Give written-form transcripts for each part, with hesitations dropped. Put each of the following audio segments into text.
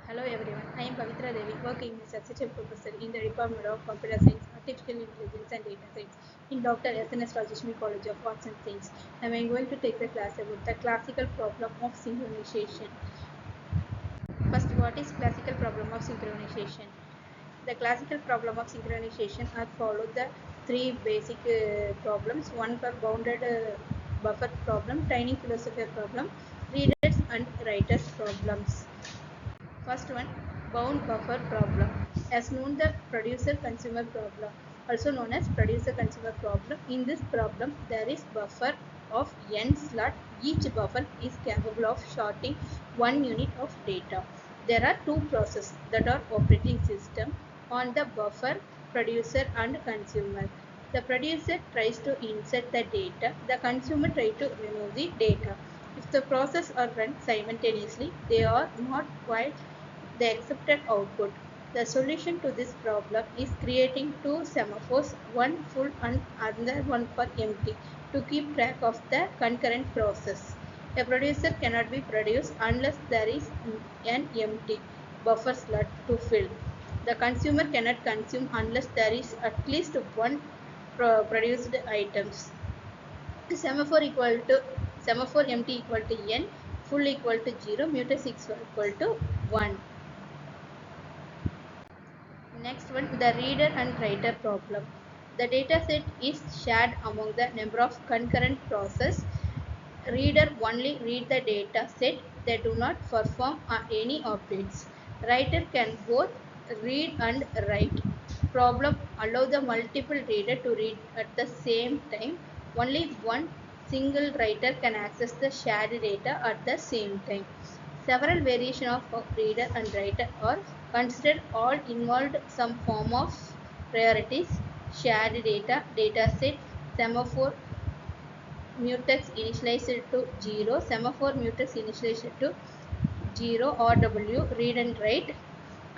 Hello everyone, I am Pavitra Devi, working as Associate Professor in the Department of Computer Science, Artificial Intelligence and Data Science in Dr. S.N.S. Rajashmi College of Arts and Science. I am going to take the class about the classical problem of synchronization. First, what is classical problem of synchronization? The classical problem of synchronization are followed the three basic problems. One for bounded buffer problem, tiny philosopher problem, readers and writers problems. First one, bound buffer problem, as known the producer-consumer problem, also known as producer-consumer problem. In this problem, there is buffer of n slot. Each buffer is capable of sorting 1 unit of data. There are two processes that are operating system on the buffer, producer and consumer. The producer tries to insert the data, the consumer tries to remove the data. If the processes are run simultaneously, they are not quite the accepted output. The solution to this problem is creating two semaphores, one full and another one for empty, to keep track of the concurrent process. A producer cannot be produced unless there is an empty buffer slot to fill. The consumer cannot consume unless there is at least one produced items. Semaphore empty equal to n, full equal to 0, mutex equal to 1. Next one, the reader and writer problem. The data set is shared among the number of concurrent processes. Reader only read the data set, they do not perform any operations. Writer can both read and write. Problem, allow the multiple reader to read at the same time. Only one single writer can access the shared data at the same time. Several variations of reader and writer are considered. All involved some form of priorities, shared data, dataset, semaphore mutex initialized to 0, semaphore mutex initialized to 0 RW, read and write,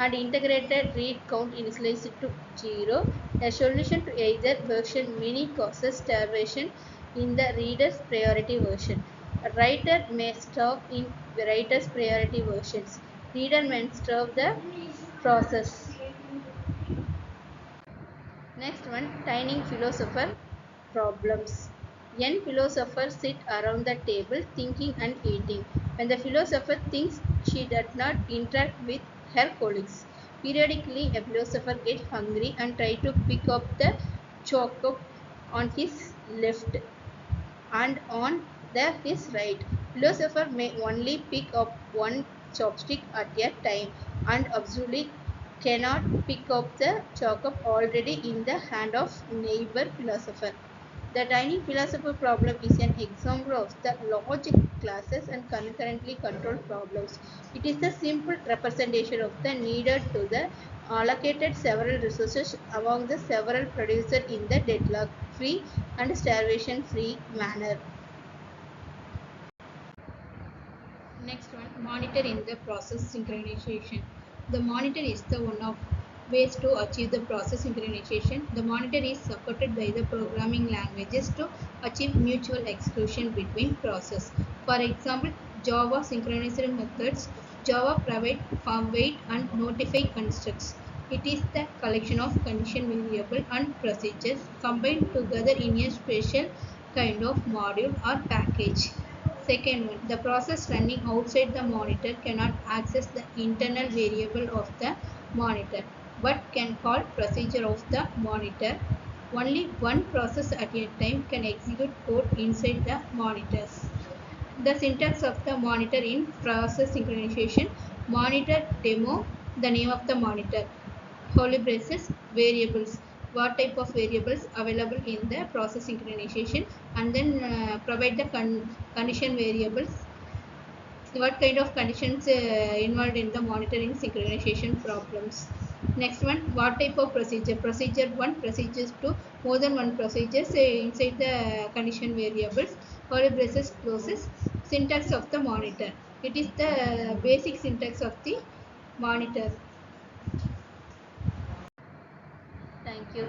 and integrated read count initialized to 0. A solution to either version many causes starvation in the reader's priority version. A writer may starve in writer's priority versions. Reader may starve the process. Next one, tiny philosopher problems. N philosophers sit around the table thinking and eating. When the philosopher thinks, she does not interact with her colleagues. Periodically, a philosopher gets hungry and tries to pick up the chocolate on his left and on his right. Philosopher may only pick up one chopstick at a time and absolutely cannot pick up the chocolate already in the hand of neighbor philosopher. The tiny philosopher problem is an example of the logic classes and concurrently controlled problems. It is the simple representation of the needed to the allocated several resources among the several producers in the deadlock-free and starvation-free manner. Next one, monitor in the process synchronization. The monitor is the one of ways to achieve the process synchronization. The monitor is supported by the programming languages to achieve mutual exclusion between processes. For example, Java synchronized methods. Java provide form wait and notify constructs. It is the collection of condition variable and procedures combined together in a special kind of module or package. Second one, the process running outside the monitor cannot access the internal variable of the monitor but can call procedure of the monitor. Only one process at a time can execute code inside the monitors. The syntax of the monitor in process synchronization. Monitor demo, the name of the monitor. Holy braces, variables, what type of variables available in the process synchronization, and then provide the condition variables, what kind of conditions involved in the monitoring synchronization problems. Next one, what type of procedure? Procedure 1, procedure 2, more than one procedures inside the condition variables. Holy braces closes. Syntax of the monitor. It is the basic syntax of the monitor. Thank you.